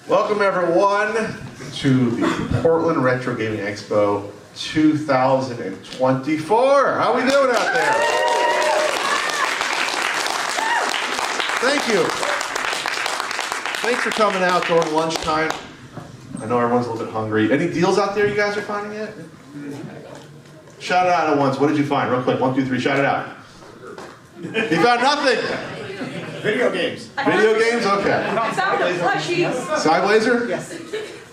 Welcome everyone to the Portland Retro Gaming Expo 2024. How we doing out there? Thank you. Thanks for coming out during lunchtime. I know everyone's a little bit hungry. Any deals out there you guys are finding yet? Shout it out at once. What did you find? Real quick, 1, 2, 3, shout it out. You found nothing. Video games. Video games? Okay. Sound of plushies. Skyblazer? Yes.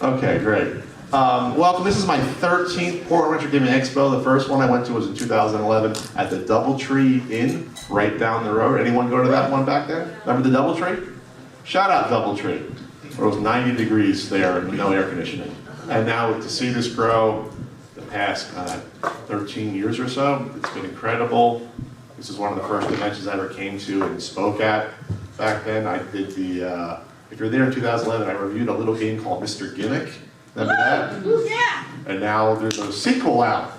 Okay, great. Welcome. This is my 13th Portland Retro Gaming Expo. The first one I went to was in 2011 at the Doubletree Inn, right down the road. Anyone go to that one back then? Remember the Doubletree? Shout out Doubletree. It was 90 degrees there and no air conditioning. And now to see this grow the past 13 years or so, it's been incredible. This is one of the first conventions I ever came to and spoke at. Back then, I did the, if you're there in 2011, I reviewed a little game called Mr. Gimmick. Remember that? Yeah. And now there's a sequel out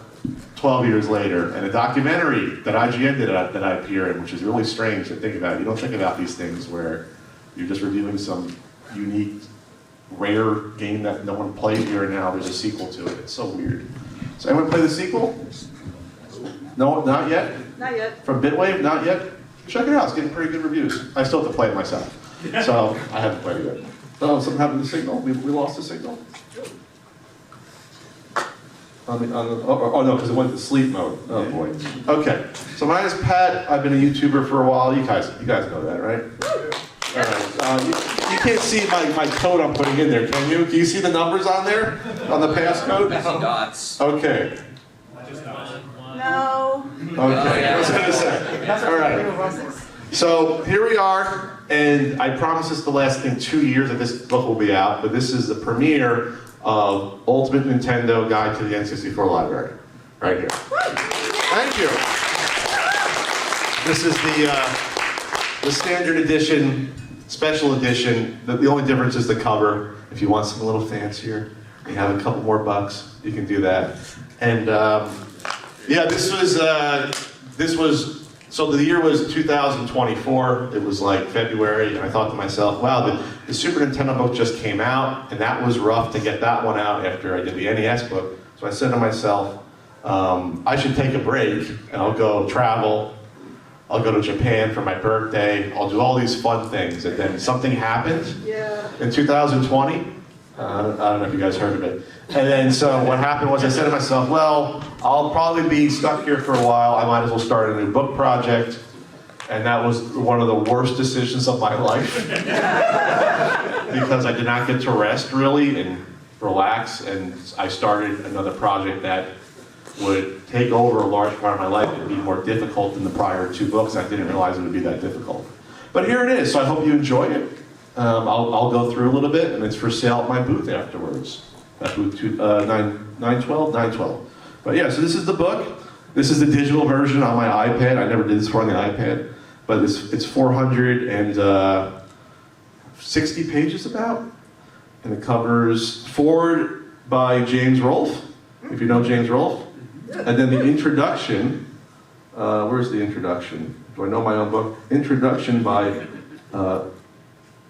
12 years later, and a documentary that IGN did that I appear in, which is really strange to think about. You don't think about these things where you're just reviewing some unique, rare game that no one played here, and now there's a sequel to it. It's so weird. So anyone play the sequel? No, not yet? Not yet. From Bitwave? Not yet? Check it out, it's getting pretty good reviews. I still have to play it myself, so I haven't played it yet. Oh, something happened to the signal? We lost the signal? Oh no, because it went to sleep mode. Oh boy. Okay, so my name is Pat. I've been a YouTuber for a while. You guys know that, right? All right. You can't see my code I'm putting in there, can you? Can you see the numbers on there? On the passcode? Dots. Okay. No. Okay, I was gonna say. All right. So here we are, and I promise this to last, I think, 2 years that this book will be out, but this is the premiere of Ultimate Nintendo Guide to the N64 Library, right here. Thank you. This is the standard edition, special edition. The only difference is the cover. If you want something a little fancier, you have a couple more bucks, you can do that. And yeah, so the year was 2024. It was like February, and I thought to myself, wow, the Super Nintendo book just came out, and that was rough to get that one out after I did the NES book. So I said to myself, I should take a break, and I'll go travel. I'll go to Japan for my birthday. I'll do all these fun things. And then something happened in 2020. I don't know if you guys heard of it. And then so what happened was I said to myself, well, I'll probably be stuck here for a while. I might as well start a new book project. And that was one of the worst decisions of my life. Because I did not get to rest really and relax. And I started another project that would take over a large part of my life and be more difficult than the prior 2 books. I didn't realize it would be that difficult. But here it is, so I hope you enjoy it. I'll go through a little bit, and it's for sale at my booth afterwards. At booth 912. But yeah, so this is the book. This is the digital version on my iPad. I never did this for on the iPad, but it's 460 pages about, and it covers forward by James Rolfe, if you know James Rolfe, and then the introduction. Where's the introduction? Do I know my own book? Introduction by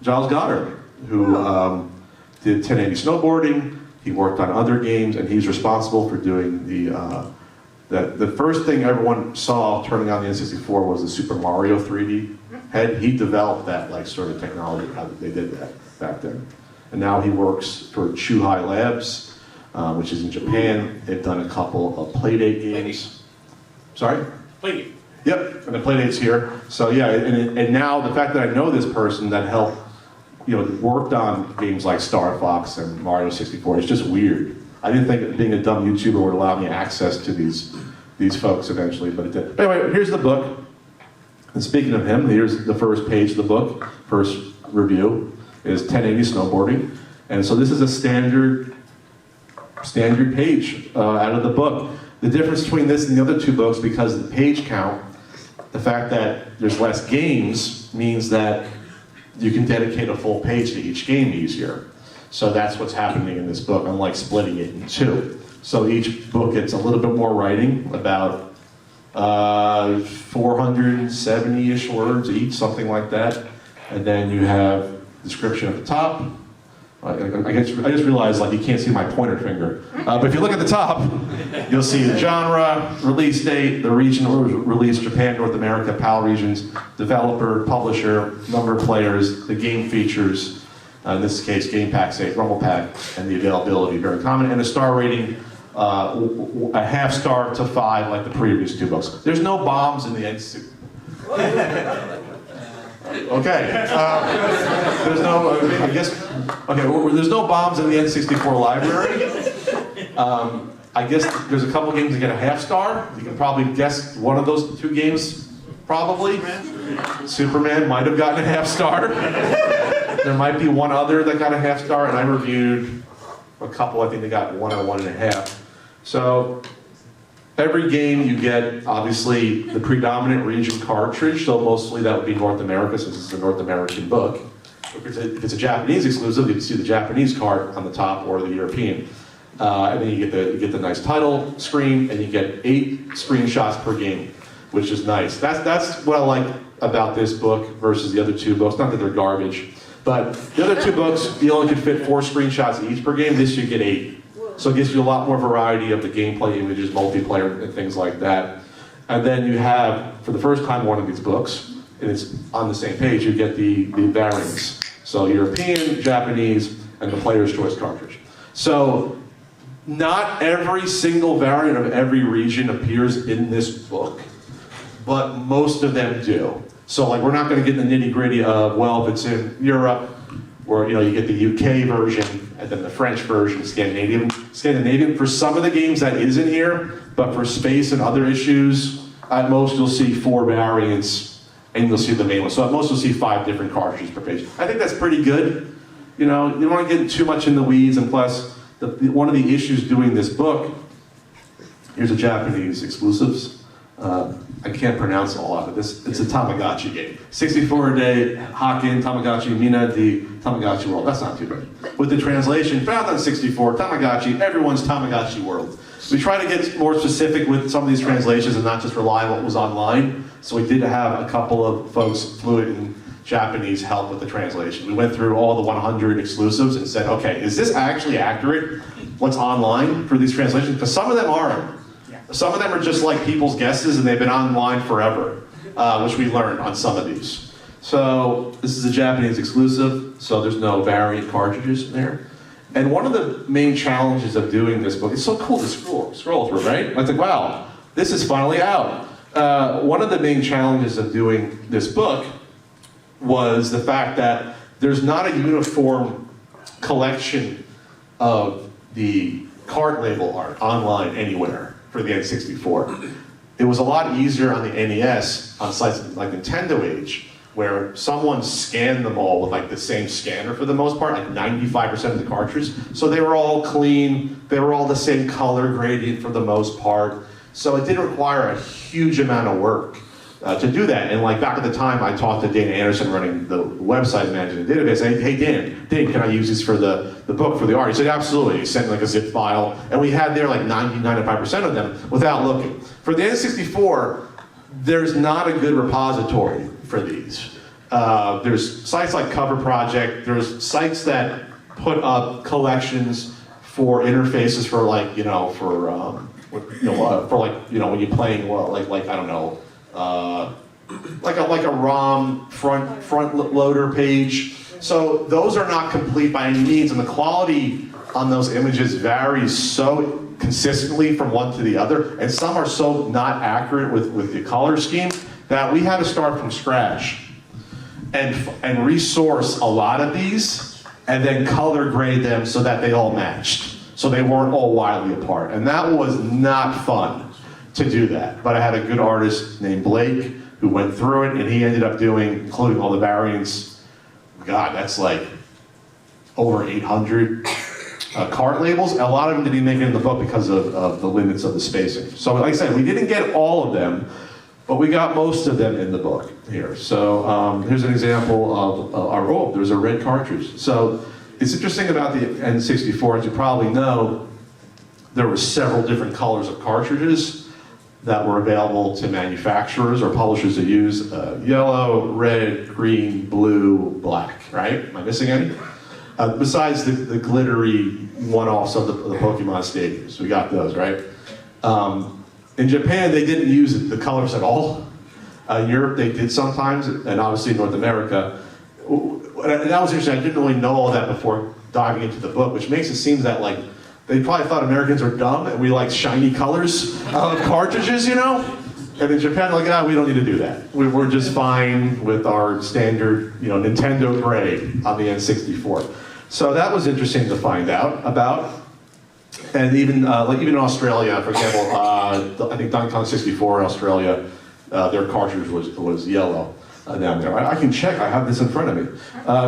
Giles Goddard, who did 1080 snowboarding. He worked on other games, and he's responsible for doing the first thing everyone saw turning on the N64 was the Super Mario 3D head. He developed that sort of technology, how they did that back then. And now he works for Chuhai Labs, which is in Japan. They've done a couple of Playdate games. Sorry? Playdate. Yep, and the Playdate's here. So yeah, and now the fact that I know this person that helped, worked on games like Star Fox and Mario 64, it's just weird. I didn't think that being a dumb YouTuber would allow me access to these folks eventually, but it did. But anyway, here's the book. And speaking of him, here's the first page of the book. First review is 1080 snowboarding. And so this is a standard page out of the book. The difference between this and the other 2 books, because the page count, the fact that there's less games means that you can dedicate a full page to each game easier. So that's what's happening in this book, unlike splitting it in 2. So each book gets a little bit more writing, about 470-ish words each, something like that. And then you have description at the top, I just realized like you can't see my pointer finger. But if you look at the top, you'll see the genre, release date, the region release, Japan, North America, PAL regions, developer, publisher, number of players, the game features, in this case, game pack, say, Rumble Pack, and the availability, very common, and a star rating, a half star to 5 like the previous 2 books. There's no bombs in the N64. Okay, there's no, I guess, okay, well, there's no bombs in the N64 library. I guess there's a couple games that get a half star. You can probably guess one of those 2 games, probably. Superman might have gotten a half star. There might be one other that got a half star, and I reviewed a couple, I think they got 1 or 1.5. So, every game you get, obviously, the predominant region cartridge, so mostly that would be North America, since it's a North American book. If it's a Japanese exclusive, you can see the Japanese card on the top, or the European. And then you get the nice title screen, and you get 8 screenshots per game, which is nice. That's what I like about this book versus the other 2 books. Not that they're garbage, but the other 2 books, you only could fit 4 screenshots each per game. This you get 8. So it gives you a lot more variety of the gameplay images, multiplayer, and things like that. And then you have, for the first time, one of these books, and it's on the same page, you get the variants. So European, Japanese, and the player's choice cartridge. So not every single variant of every region appears in this book, but most of them do. So like we're not going to get in the nitty gritty of, well, if it's in Europe, or you get the UK version, and then the French version, Scandinavian. For some of the games that is in here, but for space and other issues, at most you'll see 4 variants, and you'll see the main one. So at most you'll see 5 different cartridges per page. I think that's pretty good. You don't want to get too much in the weeds, and plus, one of the issues doing this book, here's a Japanese exclusives. I can't pronounce all of it. It's a Tamagotchi game. 64 a day, Hakken, Tamagotchi, Mina, the Tamagotchi World. That's not too bad. With the translation, found on 64, Tamagotchi, everyone's Tamagotchi World. We try to get more specific with some of these translations and not just rely on what was online. So we did have a couple of folks fluent in Japanese help with the translation. We went through all the 100 exclusives and said, okay, is this actually accurate, what's online for these translations? Because some of them aren't. Some of them are just like people's guesses and they've been online forever, which we learned on some of these. So this is a Japanese exclusive, so there's no variant cartridges in there. And one of the main challenges of doing this book, it's so cool to scroll through, right? I was like, wow, this is finally out. One of the main challenges of doing this book was the fact that there's not a uniform collection of the card label art online anywhere for the N64. It was a lot easier on the NES on sites like Nintendo Age, where someone scanned them all with like the same scanner for the most part, like 95% of the cartridges. So they were all clean, they were all the same color gradient for the most part. So it didn't require a huge amount of work to do that. And like back at the time, I talked to Dana Anderson running the website, managing the database. I said, hey Dan, can I use this for the book, for the art? He said, absolutely. He sent like a zip file. And we had there like 95% of them without looking. For the N64, there's not a good repository for these. There's sites like Cover Project. There's sites that put up collections for interfaces for like, for like, when you're playing, like I don't know, like a ROM front loader page. So those are not complete by any means, and the quality on those images varies so consistently from one to the other, and some are so not accurate with the color scheme that we had to start from scratch and resource a lot of these and then color grade them so that they all matched, so they weren't all wildly apart. And that was not fun to do that. But I had a good artist named Blake who went through it, and he ended up doing, including all the variants, God, that's like over 800 cart labels. A lot of them didn't make it in the book because of the limits of the spacing. So like I said, we didn't get all of them, but we got most of them in the book here. So here's an example of there's a red cartridge. So it's interesting about the N64, as you probably know, there were several different colors of cartridges that were available to manufacturers or publishers to use. Yellow, red, green, blue, black, right? Am I missing any? besides the glittery one-offs of the Pokemon stadiums. We got those, right? In Japan, they didn't use the colors at all. In Europe, they did sometimes, and obviously in North America. And that was interesting. I didn't really know all that before diving into the book, which makes it seem that like they probably thought Americans are dumb and we like shiny colors of cartridges, you know? And in Japan, like, we don't need to do that. We're just fine with our standard, Nintendo gray on the N64. So that was interesting to find out about. And even even in Australia, for example, I think Donkey Kong 64 in Australia, their cartridge was yellow down there. I can check. I have this in front of me.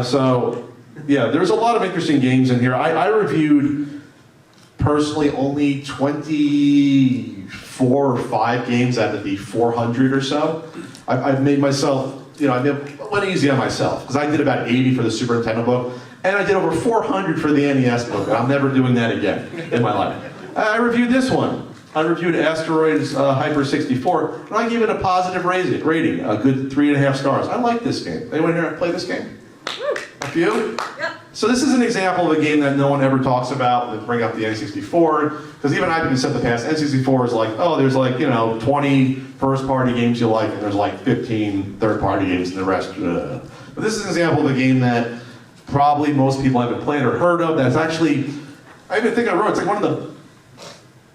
So yeah, there's a lot of interesting games in here. I reviewed personally only 24 or 5 games out of the 400 or so. I've made myself, I went easy on myself because I did about 80 for the Super Nintendo book. And I did over 400 for the NES book, and I'm never doing that again in my life. I reviewed this one. I reviewed Asteroids Hyper 64, and I gave it a positive rating, a good 3.5 stars. I like this game. Anyone here play this game? A few? Yep. So this is an example of a game that no one ever talks about. They bring up the N64, because even I've been said in the past, N64 is like, oh, there's like, 20 first-party games you like, and there's like 15 third-party games, and the rest. But this is an example of a game that probably most people haven't played or heard of. That's actually, I even think I wrote, it's like one of the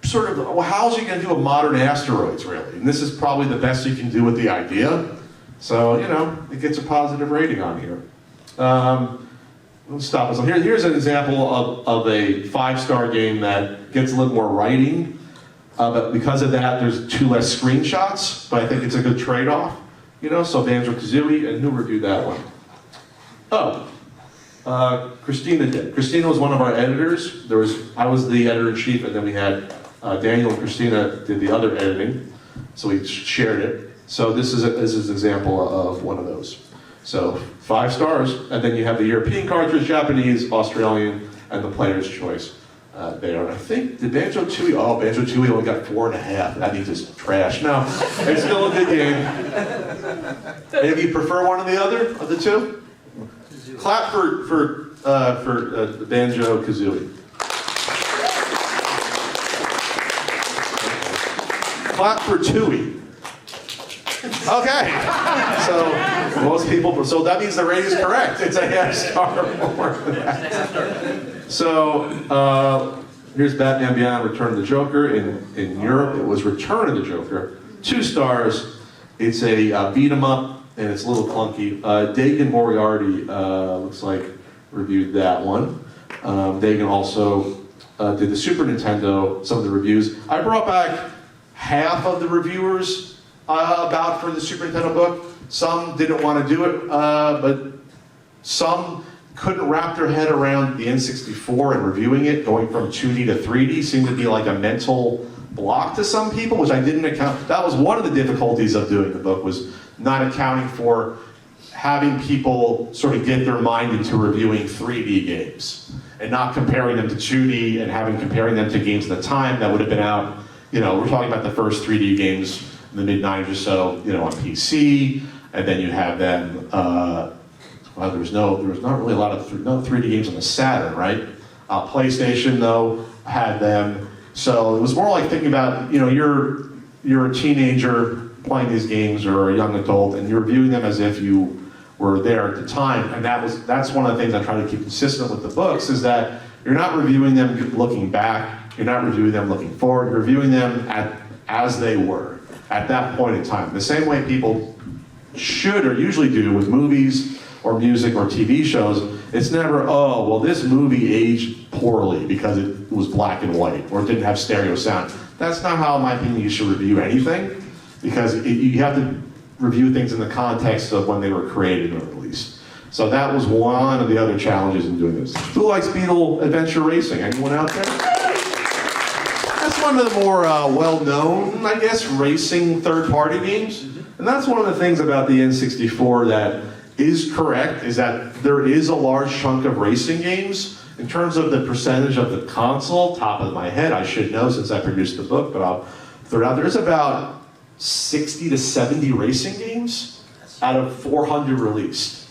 sort of, well, how's you going to do a modern Asteroids, really? And this is probably the best you can do with the idea. So, it gets a positive rating on here. Let's stop us. Here's an example of a 5-star game that gets a little more writing. But because of that, there's 2 less screenshots, but I think it's a good trade-off. So Banjo-Kazooie, and who reviewed that one? Oh. Christina did. Christina was one of our editors. I was the editor-in-chief, and then we had Daniel and Christina did the other editing, so we shared it. So this is an example of one of those. So 5 stars, and then you have the European cartridge, Japanese, Australian, and the player's choice there. And I think the Banjo-Tooie, Banjo-Tooie only got 4.5. That means it's trash. No, it's still a good game. Maybe you prefer one or the other of the two? Clap for Banjo-Kazooie. Clap for Tooie. Okay. So most people, so that means the rating is correct. It's a half star more than that. So here's Batman Beyond: Return of the Joker. In Europe, it was Return of the Joker. 2 stars. It's a beat 'em up. And it's a little clunky. Dagan Moriarty looks like reviewed that one. Dagan also did the Super Nintendo, some of the reviews. I brought back half of the reviewers about for the Super Nintendo book. Some didn't want to do it, but some couldn't wrap their head around the N64 and reviewing it, going from 2D to 3D seemed to be like a mental block to some people, which I didn't account. That was one of the difficulties of doing the book, was not accounting for having people sort of get their mind into reviewing 3D games and not comparing them to 2D and comparing them to games at the time that would have been out, we're talking about the first 3D games in the mid-90s or so, on PC, and then you have them, there was not really a lot of 3D games on the Saturn, right? PlayStation, though, had them. So it was more like thinking about, you're a teenager playing these games, or a young adult, and you're reviewing them as if you were there at the time. And that's one of the things I try to keep consistent with the books, is that you're not reviewing them looking back, you're not reviewing them looking forward, you're reviewing them as they were at that point in time. The same way people should or usually do with movies or music or TV shows. It's never, oh, well, this movie aged poorly because it was black and white or it didn't have stereo sound. That's not how, in my opinion, you should review anything, because you have to review things in the context of when they were created or released. So that was one of the other challenges in doing this. Who likes Beetle Adventure Racing? Anyone out there? That's one of the more well-known, I guess, racing third-party games. And that's one of the things about the N64 that is correct, is that there is a large chunk of racing games. In terms of the percentage of the console, top of my head, I should know since I produced the book, but I'll throw it out. There's about 60 to 70 racing games out of 400 released.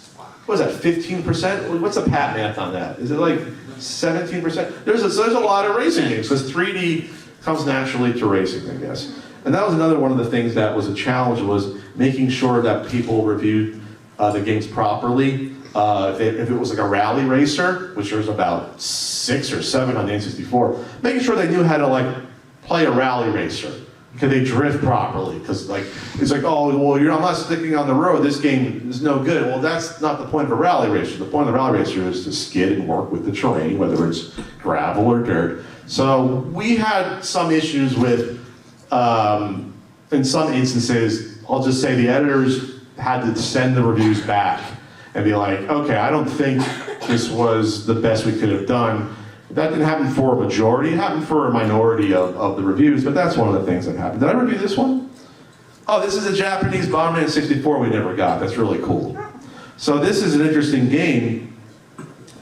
what is that, 15%? What's the pat math on that? Is it like 17%? There's a lot of racing games, because 3D comes naturally to racing, I guess. And that was another one of the things that was a challenge, was making sure that people reviewed the games properly. If it was like a rally racer, which there's about 6 or 7 on the N64, making sure they knew how to like play a rally racer. Can they drift properly? Because like it's like, oh well, I'm not sticking on the road. This game is no good. Well, that's not the point of a rally racer. The point of the rally racer is to skid and work with the terrain, whether it's gravel or dirt. So we had some issues with, in some instances, I'll just say the editors had to send the reviews back and be like, okay, I don't think this was the best we could have done. That didn't happen for a majority, it happened for a minority of the reviews, but that's one of the things that happened. Did I review this one? Oh, this is a Japanese Bomberman N64 we never got. That's really cool. So this is an interesting game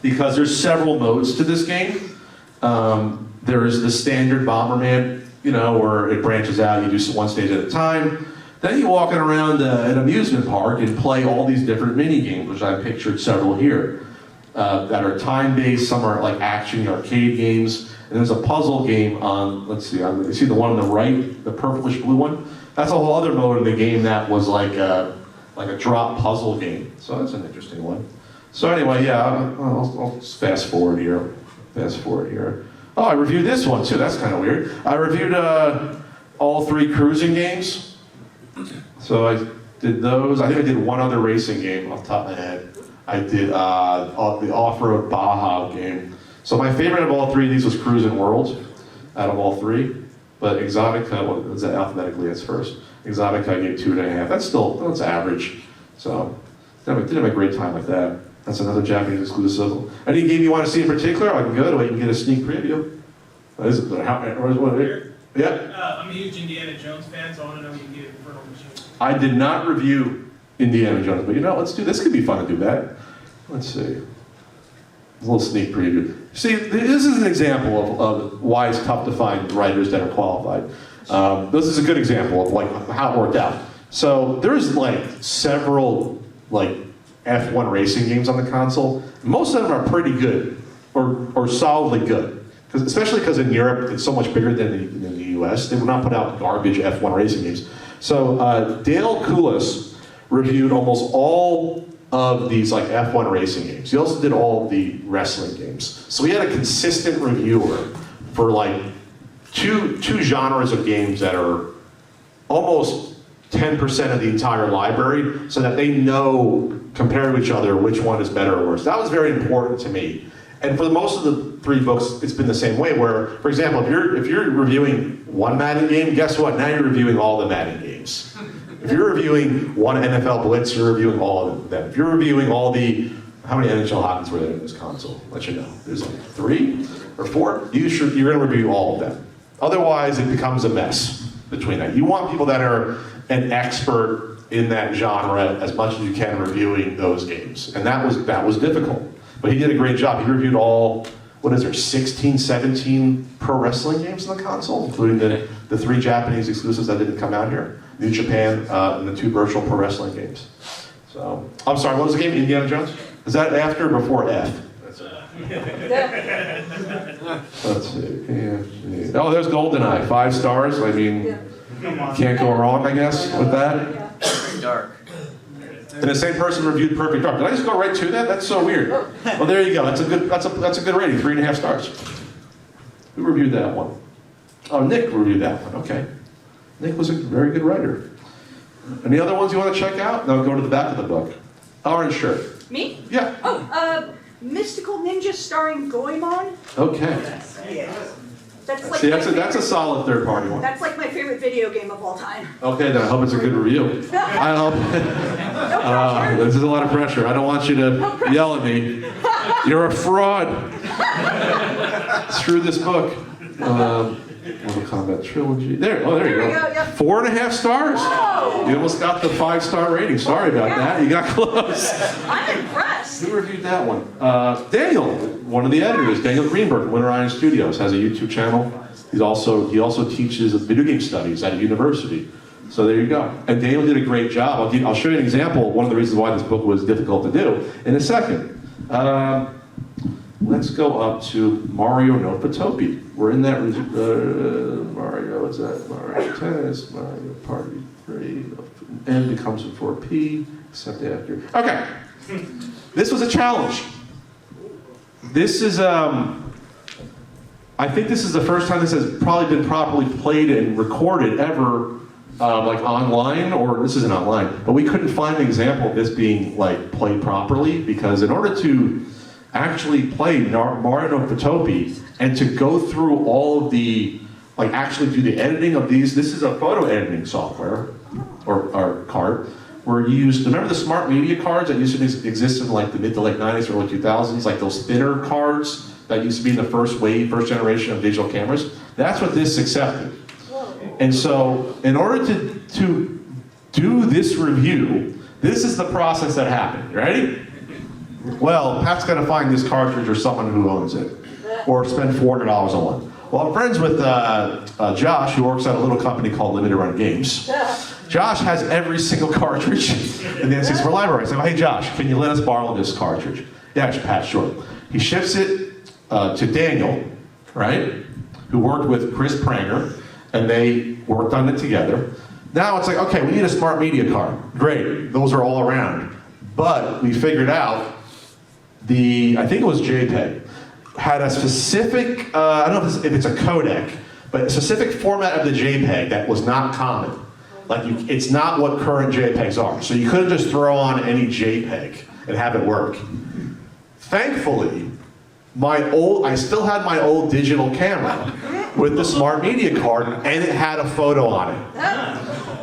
because there's several modes to this game. There is the standard Bomberman, you know, where it branches out, you do one stage at a time. Then you're walking around an amusement park and play all these different mini games, which I pictured several here. That are time-based, some are like action arcade games, and there's a puzzle game on, let's see, you see the one on the right, the purplish blue one? That's a whole other mode in the game that was like a drop puzzle game. So that's an interesting one. So anyway, yeah, I'll fast forward here. Oh, I reviewed this one too, that's kind of weird. I reviewed all 3 cruising games. So I did those. I think I did one other racing game off the top of my head. I did the off-road Baja game. So my favorite of all 3 of these was Cruisin' World, out of all 3. But Exotica, well, it's alphabetically, it's first. Exotica I gave 2.5. That's average. So didn't have a great time with that. That's another Japanese exclusive. Any game you want to see in particular, I can go to it. You can get a sneak preview. Yeah. I'm a huge Indiana Jones fan, so I want to know if you can get Infernal Machine. I did not review Indiana Jones, but you know, let's do this. Could be fun to do that. Let's see. A little sneak preview. See, this is an example of why it's tough to find writers that are qualified. This is a good example of like how it worked out. So there's like several like F1 racing games on the console. Most of them are pretty good, or solidly good. Especially because in Europe it's so much bigger than the US. They would not put out garbage F1 racing games. So Dale Coulis reviewed almost all of these like F1 racing games. He also did all the wrestling games. So we had a consistent reviewer for like two genres of games that are almost 10% of the entire library, so that they know, compared to each other, which one is better or worse. That was very important to me. And for most of the 3 books, it's been the same way, where, for example, if you're reviewing one Madden game, guess what? Now you're reviewing all the Madden games. If you're reviewing one NFL Blitz, you're reviewing all of them. If you're reviewing all the, how many NHL hockeys were there in this console? Let you know. There's like 3 or 4. You're going to review all of them. Otherwise, it becomes a mess between that. You want people that are an expert in that genre as much as you can reviewing those games. And that was difficult. But he did a great job. He reviewed all, 16, 17 pro wrestling games on the console, including the 3 Japanese exclusives that didn't come out here. New Japan, and the 2 virtual pro wrestling games. So, I'm sorry, what was the game, Indiana Jones? Is that after or before F? Let's see. Yeah. Oh, there's GoldenEye, 5 stars. I mean, can't go wrong, I guess, with that. Very dark. And the same person reviewed Perfect Dark. Did I just go right to that? That's so weird. Well, there you go. That's a good rating. 3.5 stars. Who reviewed that one? Oh, Nick reviewed that one. Okay. Nick was a very good writer. Any other ones you want to check out? No, go to the back of the book. Orange shirt. Me? Yeah. Oh, Mystical Ninja starring Goemon. Okay. That's like See, that's a solid third-party one. That's like my favorite video game of all time. Okay, then I hope it's a good review. I hope. No pressure. This is a lot of pressure. I don't want you to yell at me. You're a fraud. Screw this book. Mortal Kombat Trilogy. There you There we go. go, yeah. 4.5 stars. Whoa. You almost got the 5-star rating. Sorry about that. You got close. I'm impressed. Who reviewed that one? Daniel, one of the editors, Daniel Greenberg, Winter Iron Studios, has a YouTube channel. He also teaches video game studies at a university. So there you go. And Daniel did a great job. I'll show you an example. One of the reasons why this book was difficult to do in a second. Let's go up to Mario no Patopi. We're in that, Mario, is that Mario Tennis, Mario Party 3, N becomes a 4P, except after. Okay, this was a challenge. This is, I think this is the first time this has probably been properly played and recorded ever, like online, or this isn't online, but we couldn't find an example of this being like played properly, because in order to actually play Mario no Patopi and to go through all of the, like actually do the editing of these, this is a photo editing software, or card, where you use, remember the smart media cards that used to exist in like the mid to late 90s, early 2000s, like those thinner cards that used to be in the first wave, first generation of digital cameras? That's what this accepted. And so, in order to do this review, this is the process that happened. You ready? Well, Pat's got to find this cartridge or someone who owns it, or spend $400 on one. Well, I'm friends with Josh, who works at a little company called Limited Run Games. Josh has every single cartridge in the N64 library. I say, hey Josh, can you let us borrow this cartridge? Yeah, Pat, sure. He ships it to Daniel, right, who worked with Chris Pranger, and they worked on it together. Now it's like, okay, we need a smart media card. Great, those are all around. But we figured out I think it was JPEG, had a specific, I don't know if it's a codec, but a specific format of the JPEG that was not common. Like, it's not what current JPEGs are. So you couldn't just throw on any JPEG and have it work. Thankfully, I still had my old digital camera with the smart media card, and it had a photo on it.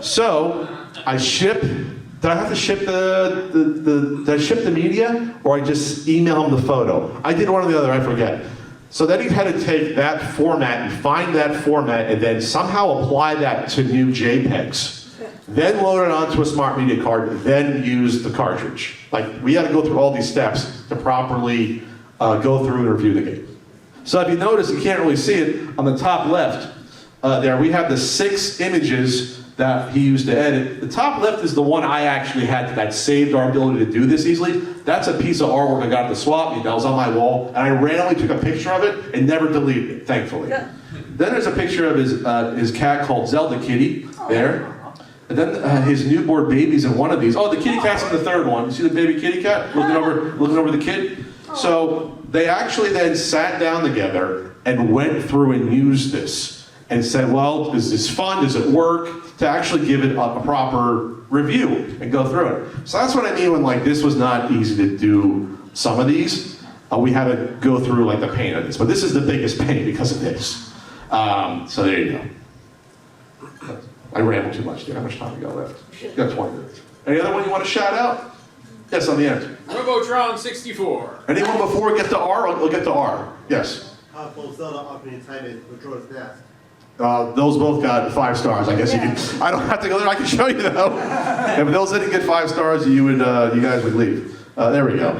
So I did I have to ship did I ship the media, or I just email him the photo? I did one or the other, I forget. So then he had to take that format and find that format and then somehow apply that to new JPEGs. Then load it onto a smart media card, then use the cartridge. Like, we had to go through all these steps to properly go through and review the game. So if you notice, you can't really see it, on the top left there, we have the 6 images that he used to edit. The top left is the one I actually had that saved our ability to do this easily. That's a piece of artwork I got at the swap meet that was on my wall, and I randomly took a picture of it and never deleted it, thankfully. Yeah. Then there's a picture of his cat called Zelda Kitty there. And then his newborn baby's in one of these. Oh, the kitty cat's in the third one. You see the baby kitty cat looking over the kid? So they actually then sat down together and went through and used this and said, well, is this fun? Does it work? To actually give it a proper review and go through it. So that's what I mean when, like, this was not easy to do some of these. We had to go through like the pain of this, but this is the biggest pain because of this. So there you go. I rambled too much there. How much time we got left? You got 20 minutes. Any other one you want to shout out? Yes, on the end. Robotron 64. Anyone before we get to R? We'll get to R. Yes. How close Zelda Ocarina of Time is Majora's Mask? Those both got 5 stars. I guess you can. I don't have to go there. I can show you though. If those didn't get 5 stars, you guys would leave. There we go.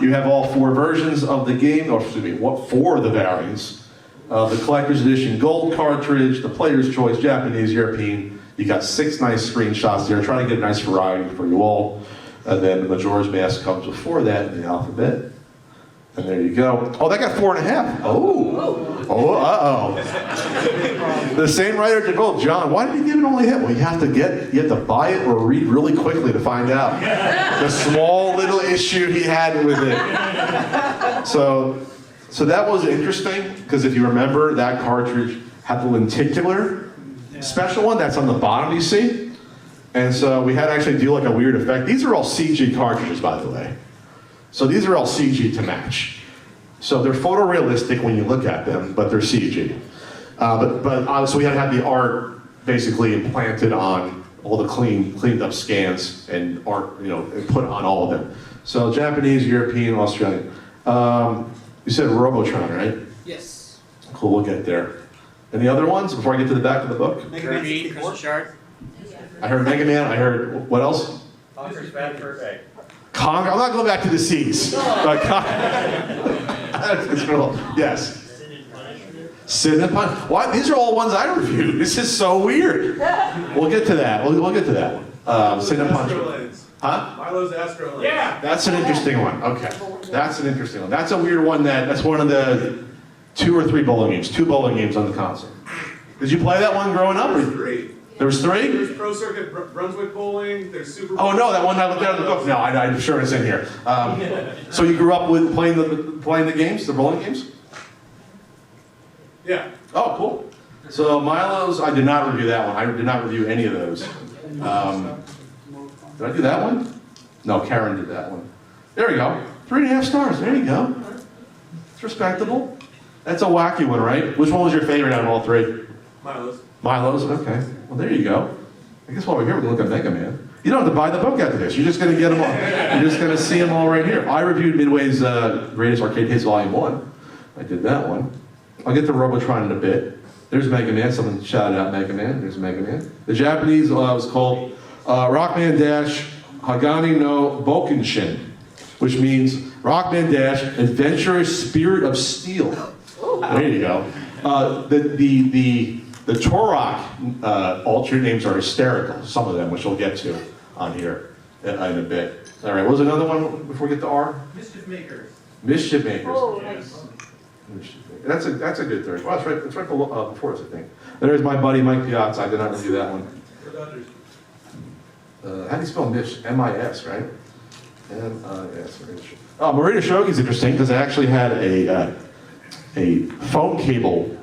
You have all 4 versions of the game, or excuse me, 4 of the variants. The collector's edition gold cartridge, the player's choice Japanese, European. You got 6 nice screenshots there. Trying to get a nice variety for you all. And then the Majora's Mask comes before that in the alphabet. And there you go. Oh, that got 4.5. Oh, uh-oh. The same writer did both. John, why did he give it only hit? Well, you have to buy it or read really quickly to find out. The small little issue he had with it. So that was interesting, because if you remember, that cartridge had the lenticular special one that's on the bottom, you see? And so we had to actually do like a weird effect. These are all CG cartridges, by the way. So these are all CG to match. So they're photorealistic when you look at them, but they're CG. So we had to have the art basically implanted on all the cleaned up scans and art, and put on all of them. So Japanese, European, Australian. You said Robotron, right? Yes. Cool, we'll get there. Any other ones before I get to the back of the book? Mega Man 64? I heard Mega Man, I heard, what else? Conker's Bad Fur Day. I'm not going back to the C's. It's cool. Yes. Cinnamon. What? These are all ones I reviewed. This is so weird. We'll get to that. We'll get to that one. Cinnamon Punch. Huh? Milo's Astrolabe. Yeah. That's an interesting one. Okay. That's an interesting one. That's a weird one that's one of the 2 or 3 bowling games. 2 bowling games on the console. Did you play that one growing up? There's 3. There was 3? There's Pro Circuit Brunswick Bowling, there's Super Oh no, that one I looked at in the book. No, I'm sure it's in here. So you grew up with playing the games, the bowling games? Yeah. Oh, cool. So Milo's, I did not review that one. I did not review any of those. Did I do that one? No, Karen did that one. There we go. 3.5 stars. There you go. It's respectable. That's a wacky one, right? Which one was your favorite out of all 3? Milo's. Milo's? Okay. Well, there you go. I guess while we're here, we can look at Mega Man. You don't have to buy the book after this. You're just going to get them all. You're just going to see them all right here. I reviewed Midway's Greatest Arcade Hits Volume 1. I did that one. I'll get to Robotron in a bit. There's Mega Man. Someone shouted out Mega Man. There's Mega Man. The Japanese was called Rockman Dash Hagani no Bokenshin, which means Rockman Dash Adventurous Spirit of Steel. There you go. The Torok alternate names are hysterical, some of them, which we'll get to on here in a bit. All right, what was another one before we get to R? Mischief Makers. Mischief Makers. Oh, nice. That's a good third. Well, it's right below, before us, I think. There's my buddy Mike Piazza. I did not review that one. How do you spell Mish? M-I-S, right? M-I-S. Marita Shogi's interesting because it actually had a phone cable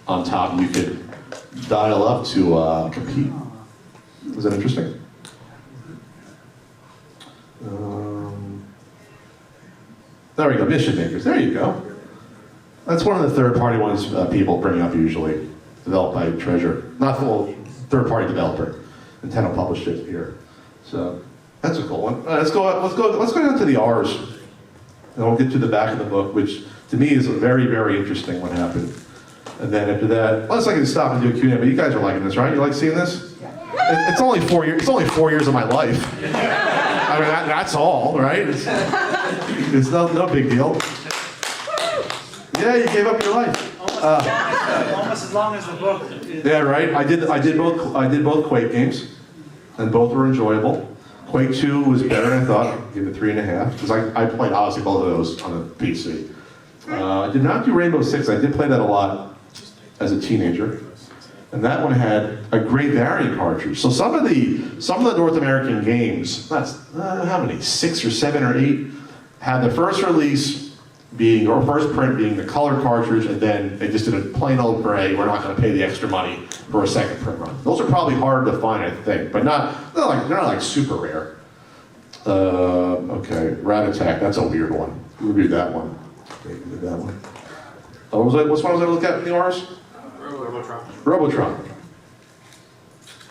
on top you could dial up to compete. Was that interesting? There we go, Mission Makers. There you go. That's one of the third-party ones people bring up usually, developed by Treasure. Not full third-party developer. Nintendo published it here. So that's a cool one. Let's go down to the R's, and we'll get to the back of the book, which to me is a very, very interesting what happened. And then after that, unless I can stop and do a Q&A, but you guys are liking this, right? You like seeing this? It's only 4 years. It's only 4 years of my life. I mean, that's all, right? It's no big deal. Yeah, you gave up your life. Almost as long as the book. Yeah, right. I did both Quake games, and both were enjoyable. Quake 2 was better than I thought. I'd give it 3.5 because I played obviously both of those on the PC. I did not do Rainbow Six. I did play that a lot as a teenager, and that one had a great variant cartridge. So some of the North American games, that's how many, 6 or 7 or 8, had the first release being, or first print being the color cartridge, and then they just did a plain old gray. We're not going to pay the extra money for a second print run. Those are probably hard to find, I think, but they're not like super rare. Okay, Rat Attack. That's a weird one. We reviewed that one. Okay, we did that one. Which one was I look at in the R's? Robotron.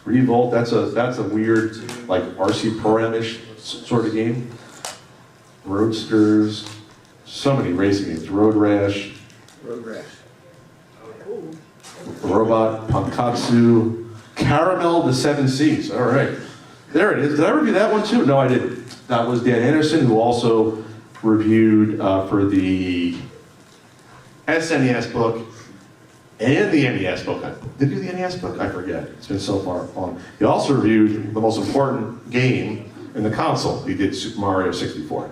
Revolt. That's a weird, like RC Pro-Am-ish sort of game. Roadsters. So many racing games. Road Rash. Robot Pankatsu. Caramel the 7 Seas. All right. There it is. Did I review that one too? No, I didn't. That was Dan Anderson, who also reviewed for the SNES book and the NES book. Did you do the NES book? I forget. It's been so far long. He also reviewed the most important game in the console. He did Super Mario 64.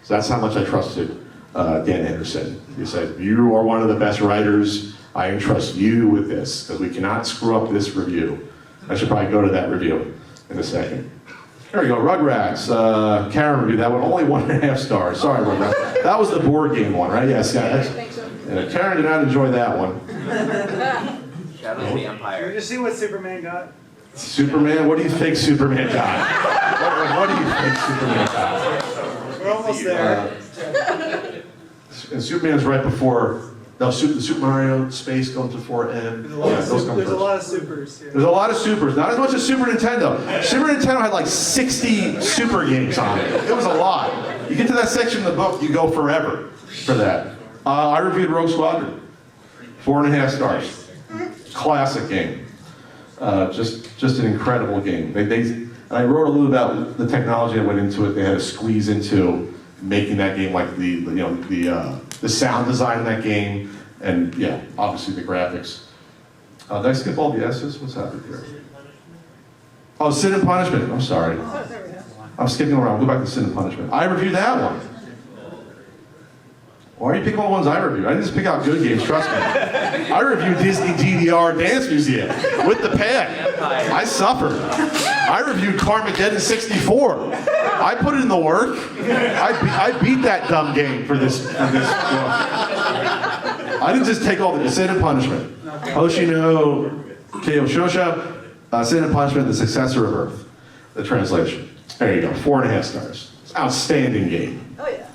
So that's how much I trusted Dan Anderson. He said, "You are one of the best writers. I entrust you with this because we cannot screw up this review." I should probably go to that review in a second. There we go, Rugrats. Karen reviewed that one, only 1.5 stars. Sorry, Rugrats. That was the board game one, right? Yes, guys. Karen did not enjoy that one. Shadow of the Empire. Did you see what Superman got? Superman? What do you think Superman got? What do you think Superman got? We're almost there. And Superman's right before. No, Super Mario Space going to 4M. There's a lot of supers here. There's a lot of supers, not as much as Super Nintendo. Super Nintendo had like 60 super games on it. It was a lot. You get to that section in the book, you go forever for that. I reviewed Rogue Squadron. 4.5 stars. Classic game. Just an incredible game. And I wrote a little about the technology that went into it. They had to squeeze into making that game, like the sound design in that game, And yeah, obviously the graphics. Did I skip all the S's? What's happening here? Oh, Sin and Punishment. I'm sorry. I'm skipping around. Go back to Sin and Punishment. I reviewed that one. Why are you picking all the ones I reviewed? I didn't just pick out good games, trust me. I reviewed Disney DDR Dance Museum with the pad. I suffered. I reviewed Carmageddon 64. I put in the work. I beat that dumb game for this book. I didn't just take all the Sin and Punishment. Hoshino Kyo Shosha, Sin and Punishment, the successor of Earth. The translation. There you go, 4.5 stars. It's an outstanding game. Oh, yeah.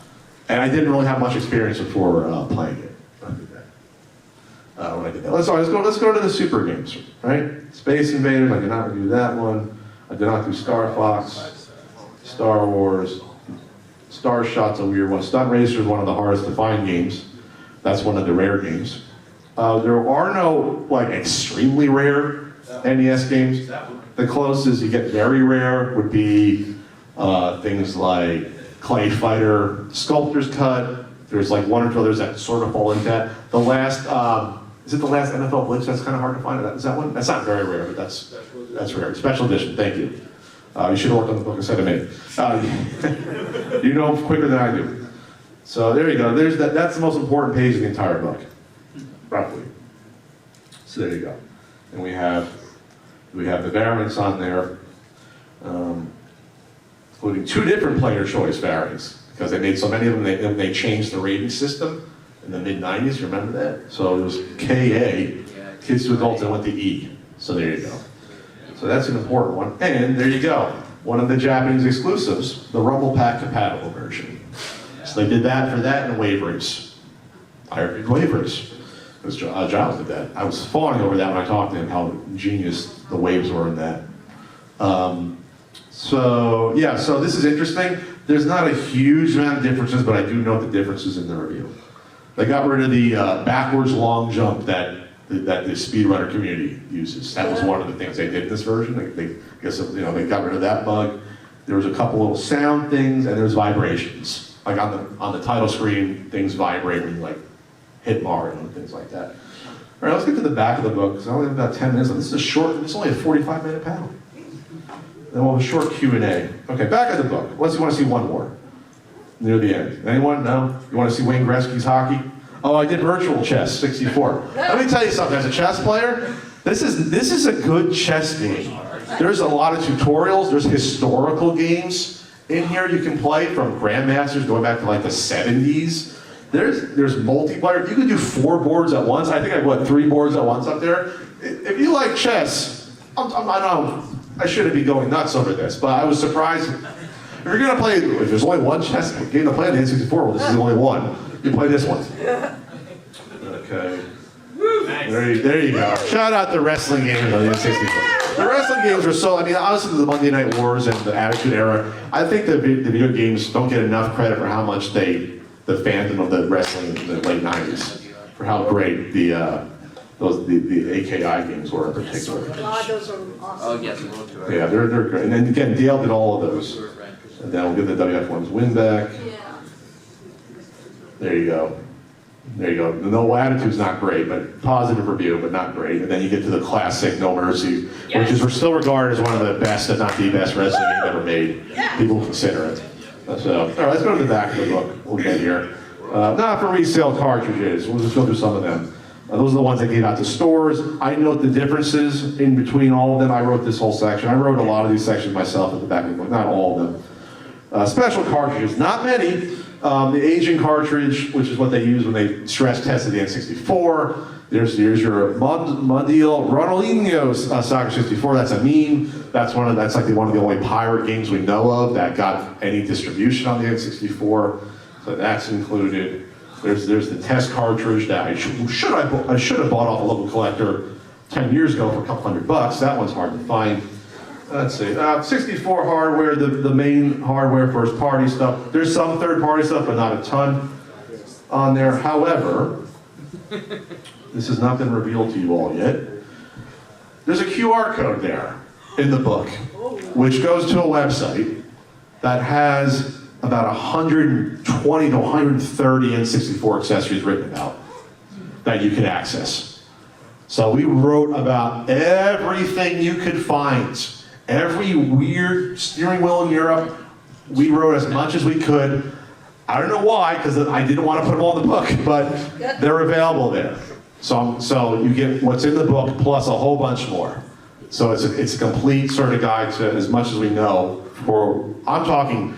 And I didn't really have much experience before playing it. When I did that. Let's go to the super games, right? Space Invaders, I did not review that one. I did not do Star Fox, Star Wars, Star Shot's a weird one. Stunt Racer is one of the hardest to find games. That's one of the rare games. There are no like extremely rare NES games. The closest you get very rare would be things like Clay Fighter, Sculptor's Cut. There's like one or two others that sort of fall into that. The last, is it the last NFL Blitz? That's kind of hard to find. Is that one? That's not very rare, but that's rare. Special edition, thank you. You should have worked on the book instead of me. You know quicker than I do. So there you go. There's that. That's the most important page of the entire book, roughly. So there you go. And we have the variants on there. Including 2 different player choice variants, because they made so many of them, they changed the rating system in the mid-90s, remember that? So it was KA, kids to adults, and went to E. So there you go. So that's an important one. And there you go. One of the Japanese exclusives, the Rumble Pack compatible version. So they did that for that and Wave Race. I reviewed Wave Race. Because Giles did that. I was fawning over that when I talked to him, how genius the waves were in that. So this is interesting. There's not a huge amount of differences, but I do note the differences in the review. They got rid of the backwards long jump that the speedrunner community uses. That was one of the things they did in this version. They got rid of that bug. There was a couple little sound things, and there's vibrations. Like on the title screen, things vibrate when you like hit Mario and things like that. All right, let's get to the back of the book because I only have about 10 minutes. This is only a 45-minute panel. Then we'll have a short Q&A. Okay, back of the book. Let's want to see one more. Near the end. Anyone? No? You want to see Wayne Gretzky's hockey? Oh, I did virtual chess, 64. Let me tell you something. As a chess player, this is a good chess game. There's a lot of tutorials. There's historical games in here you can play from grandmasters going back to like the 70s. There's multiplayer. You can do 4 boards at once. I think I put 3 boards at once up there. If you like chess, I shouldn't be going nuts over this, but I was surprised. If you're gonna play, if there's only one chess game to play on the N64, well, this is the only one. You play this one. Okay. There you go. Shout out the wrestling games on the N64. The wrestling games are honestly, the Monday Night Wars and the Attitude Era, I think the video games don't get enough credit for how much the fandom of the wrestling in the late 90s, for how great the AKI games were in particular. God, those are awesome. Oh, yes, we'll do it. Yeah, they're great. And then again, Dale did all of those. And then we'll give the WF1's win back. Yeah. There you go. There you go. The No Attitude's not great, but positive review, but not great. And then you get to the classic No Mercy, which is still regarded as one of the best, if not the best, wrestling game ever made. People consider it. So, all right, let's go to the back of the book. We'll get here. Not for resale cartridges. We'll just go through some of them. Those are the ones that gave out to stores. I note the differences in between all of them. I wrote this whole section. I wrote a lot of these sections myself at the back of the book, not all of them. Special cartridges, not many. The Asian cartridge, which is what they use when they stress tested the N64. Here's your Mundial Ronaldinho Soccer 64. That's a meme. That's one of the only pirate games we know of that got any distribution on the N64. So that's included. There's the test cartridge that I should have bought off a local collector 10 years ago for a couple $100. That one's hard to find. Let's see, 64 hardware, the main hardware, first party stuff. There's some third party stuff, but not a ton on there. However, this has not been revealed to you all yet. There's a QR code there in the book, which goes to a website that has about 120 to 130 N64 accessories written about. that you could access. So we wrote about everything you could find. Every weird steering wheel in Europe, we wrote as much as we could. I don't know why, because I didn't want to put them all in the book, but they're available there. So you get what's in the book plus a whole bunch more. So it's a complete sort of guide to as much as we know. I'm talking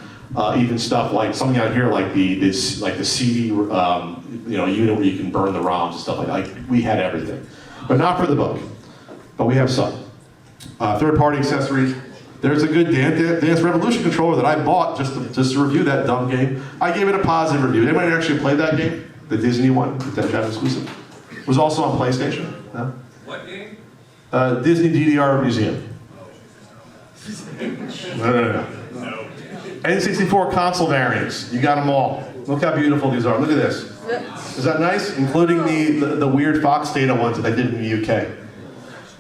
even stuff like something out here like the CD unit where you can burn the ROMs and stuff like that. Like, we had everything, but not for the book. But we have some third-party accessories. There's a good Dance Revolution controller that I bought just to review that dumb game. I gave it a positive review. Anybody actually played that game? The Disney one, the Japan exclusive. It was also on PlayStation. No? What game? Disney DDR Museum. No. N64 console variants. You got them all. Look how beautiful these are. Look at this. Is that nice? Including the weird Fox data ones that they did in the UK.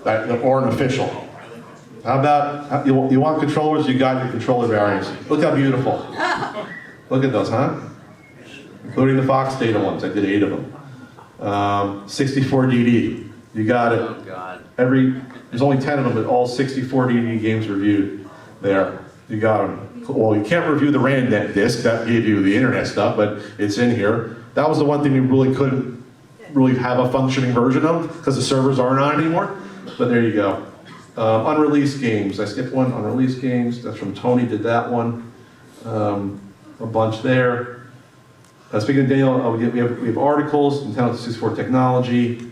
That aren't official. How about, you want controllers, you got your controller variants. Look how beautiful. Look at those, huh? Including the Fox data ones, I did 8 of them. 64 DD, you got it. Oh, God. There's only 10 of them, but all 64 DD games reviewed there. You got them. Well, you can't review the RandNet disc, that gave you the internet stuff, but it's in here. That was the one thing we really couldn't really have a functioning version of, because the servers aren't on anymore, but there you go. Unreleased games. I skipped one. Unreleased games. That's from Tony. Did that one. A bunch there. Speaking of Daniel, we have articles. Nintendo 64 technology,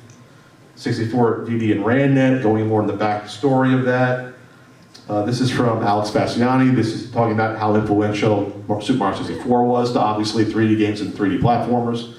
64 DD and RandNet. Going more in the back story of that. This is from Alex Fasciani. This is talking about how influential Super Mario 64 was to obviously 3D games and 3D platformers.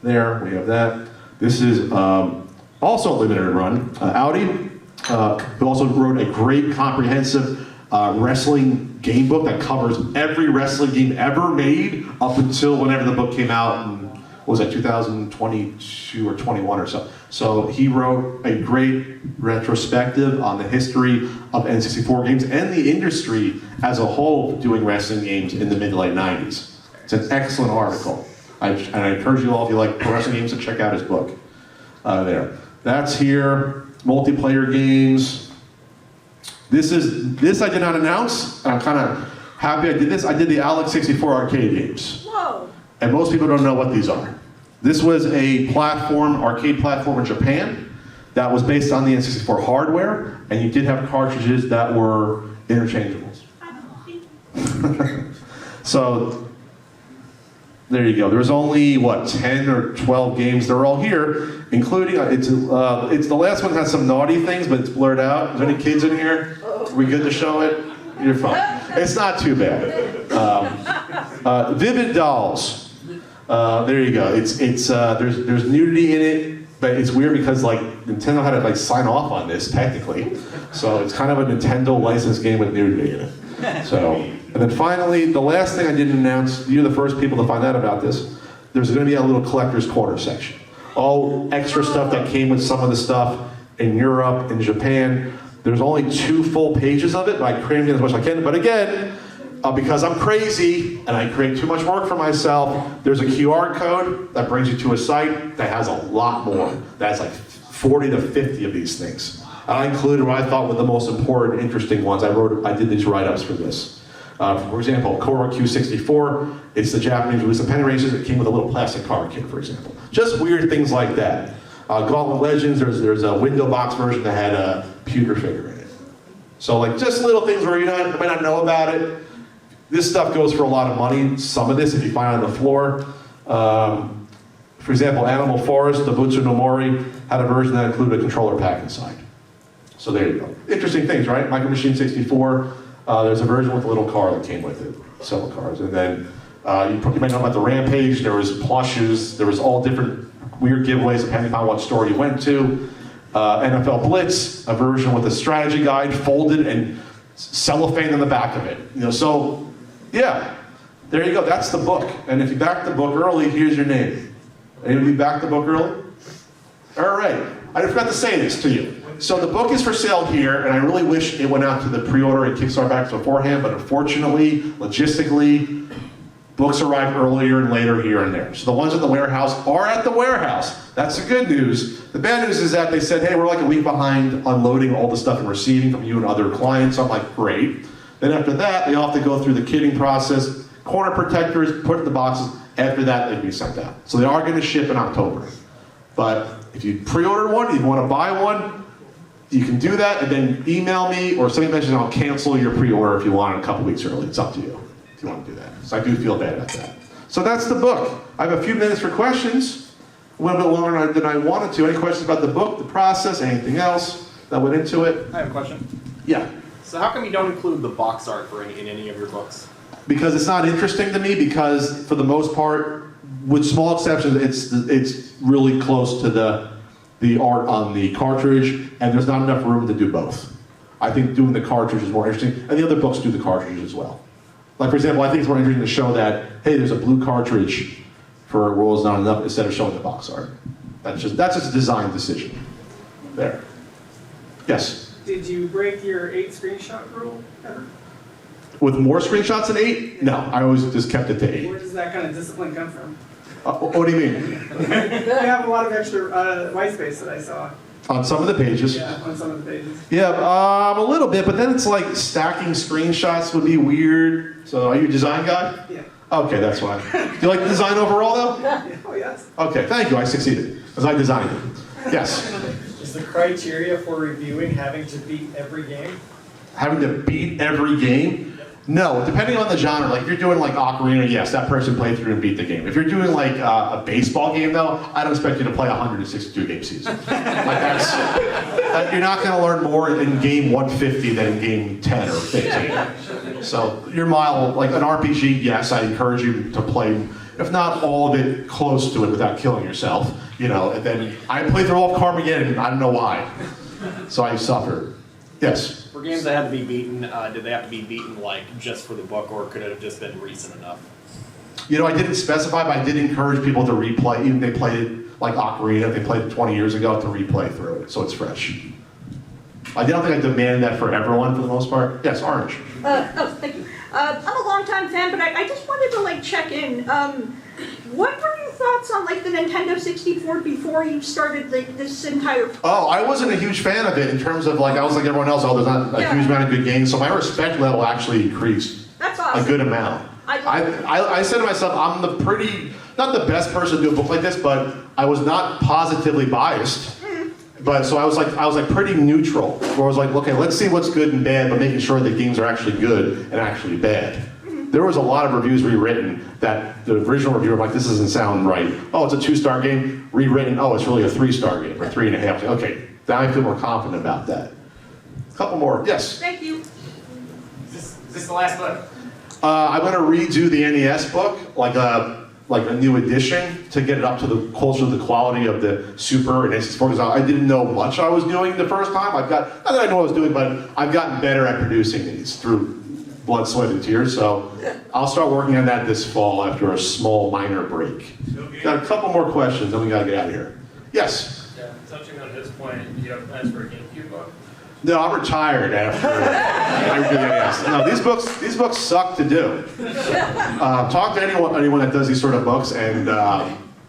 There we have that. This is also a limited run. Audi. Who also wrote a great comprehensive wrestling game book that covers every wrestling game ever made up until whenever the book came out in, what was that, 2022 or 21 or so. So he wrote a great retrospective on the history of N64 games and the industry as a whole doing wrestling games in the mid to late 90s. It's an excellent article. And I encourage you all, if you like wrestling games, to check out his book there. That's here. Multiplayer games. This I did not announce, and I'm kind of happy I did this. I did the Alex 64 arcade games. Whoa. And most people don't know what these are. This was a arcade platform in Japan that was based on the N64 hardware, and you did have cartridges that were interchangeable. So there you go. There's only, 10 or 12 games. They're all here, including, it's the last one has some naughty things, but it's blurred out. Is there any kids in here? Are we good to show it? You're fine. It's not too bad. Vivid Dolls. There you go. There's nudity in it, but it's weird because Nintendo had to sign off on this technically. So it's kind of a Nintendo licensed game with nudity in it. So. And then finally, the last thing I didn't announce, you're the first people to find out about this, there's going to be a little collector's corner section. All extra stuff that came with some of the stuff in Europe, in Japan. There's only 2 full pages of it, but I crammed in as much as I can. But again, because I'm crazy and I create too much work for myself, there's a QR code that brings you to a site that has a lot more. That's like 40 to 50 of these things. I included what I thought were the most important, interesting ones. I did these write-ups for this. For example, Cora Q64, it's the Japanese release of penny racers. It came with a little plastic card kit, for example. Just weird things like that. Gauntlet Legends, there's a window box version that had a pewter figure in it. So just little things where you might not know about it. This stuff goes for a lot of money. Some of this, if you find it on the floor. For example, Animal Forest, the Butsu no Mori, had a version that included a controller pack inside. So there you go. Interesting things, right? Micro Machine 64. There's a version with a little car that came with it, several cars. And then you might know about the Rampage. There was plushes. There was all different weird giveaways depending on what store you went to. NFL Blitz, a version with a strategy guide folded and cellophane in the back of it. So yeah, there you go. That's the book. And if you back the book early, here's your name. Any of you back the book early? All right. I forgot to say this to you. So the book is for sale here, and I really wish it went out to the pre-order and Kickstarter backs beforehand, but unfortunately, logistically, Books arrive earlier and later here and there. So the ones at the warehouse are at the warehouse. That's the good news. The bad news is that they said, hey, we're like a week behind unloading all the stuff and receiving from you and other clients. I'm like, great. Then after that, they all have to go through the kitting process, corner protectors, put in the boxes. After that, they'd be sent out. So they are going to ship in October. But if you pre-order one, if you want to buy one, you can do that and then email me or send me a message and I'll cancel your pre-order if you want it a couple weeks early. It's up to you if you want to do that. So I do feel bad about that. So that's the book. I have a few minutes for questions, a little bit longer than I wanted to. Any questions about the book, the process, anything else that went into it? I have a question. Yeah. So how come you don't include the box art in any of your books? Because it's not interesting to me because for the most part, with small exceptions, it's really close to the art on the cartridge and there's not enough room to do both. I think doing the cartridge is more interesting and the other books do the cartridge as well. Like for example, I think it's more interesting to show that, hey, there's a blue cartridge for World Is Not Enough instead of showing the box art. That's just a design decision. There. Yes? Did you break your 8 screenshot rule ever? With more screenshots than 8? No, I always just kept it to 8. Where does that kind of discipline come from? What do you mean? I have a lot of extra white space that I saw. On some of the pages. Yeah, on some of the pages. Yeah, a little bit, but then it's like stacking screenshots would be weird. So are you a design guy? Yeah. Okay, that's why. Do you like the design overall though? Yeah. Oh, yes. Okay, thank you, I succeeded. Because I designed it. Yes. Is the criteria for reviewing having to beat every game? Having to beat every game? No, depending on the genre. Like if you're doing like Ocarina, yes, that person played through and beat the game. If you're doing like a baseball game though, I don't expect you to play a 162 game season. Like you're not gonna learn more in game 150 than in game 10 or 15. So your mile, like an RPG, yes, I encourage you to play, if not all of it, close to it without killing yourself. You know, and then I played through all of Carmageddon, I don't know why. So I suffered. Yes? For games that had to be beaten, did they have to be beaten like just for the book, or could it have just been recent enough? You know, I didn't specify, but I did encourage people to replay, even if they played it like Ocarina, if they played it 20 years ago, to replay through it, so it's fresh. I don't think I demand that for everyone for the most part. Yes, Orange. Oh, thank you. I'm a longtime fan, but I just wanted to like check in. What were your thoughts on like the Nintendo 64 before you started this entire? Oh, I wasn't a huge fan of it in terms of like, I was like everyone else, oh, there's not a huge amount of good games, so my respect level actually increased. That's awesome. A good amount. I said to myself, I'm not the best person to do a book like this, but I was not positively biased. But so I was like pretty neutral, where I was like, okay, let's see what's good and bad, but making sure that games are actually good and actually bad. There was a lot of reviews rewritten that the original reviewer was like, this doesn't sound right. Oh, it's a 2-star game, rewritten, oh, it's really a 3-star game, or 3.5. Okay, now I feel more confident about that. A couple more, yes? Thank you. Is this the last book? I'm gonna redo the NES book, like a new edition, to get it up to the closer to the quality of the Super and N64, because I didn't know much I was doing the first time. Not that I know what I was doing, but I've gotten better at producing these through blood, sweat, and tears, so I'll start working on that this fall after a small, minor break. Got a couple more questions, then we gotta get out of here. Yes? Yeah, touching on his point, you have plans for a GameCube book? No, I'm retired after I do the NES. No, these books suck to do. Talk to anyone that does these sort of books, and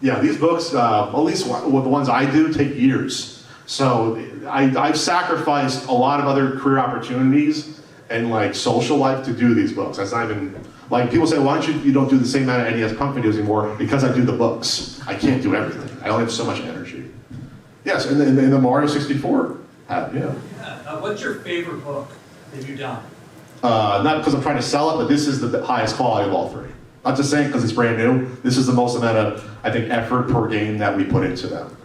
yeah, these books, at least the ones I do, take years. So I've sacrificed a lot of other career opportunities and like social life to do these books. That's not even, like people say, why don't you don't do the same amount of NES Punk videos anymore? Because I do the books. I can't do everything. I only have so much energy. Yes, and the Mario 64 have, yeah. What's your favorite book that you've done? Not because I'm trying to sell it, but this is the highest quality of all three. Not just saying because it's brand new. This is the most amount of, I think, effort per game that we put into them.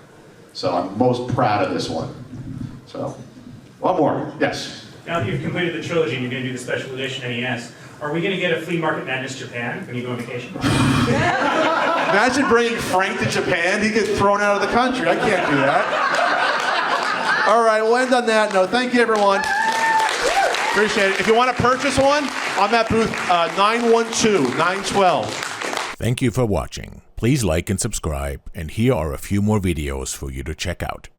So I'm most proud of this one. So, one more, yes. Now that you've completed the trilogy and you're going to do the special edition NES, are we going to get a Flea Market Madness Japan when you go on vacation? Imagine bringing Frank to Japan. He'd get thrown out of the country. I can't do that. All right, we'll end on that note. Thank you, everyone. Appreciate it. If you want to purchase one, I'm at booth 912. Thank you for watching. Please like and subscribe, and here are a few more videos for you to check out.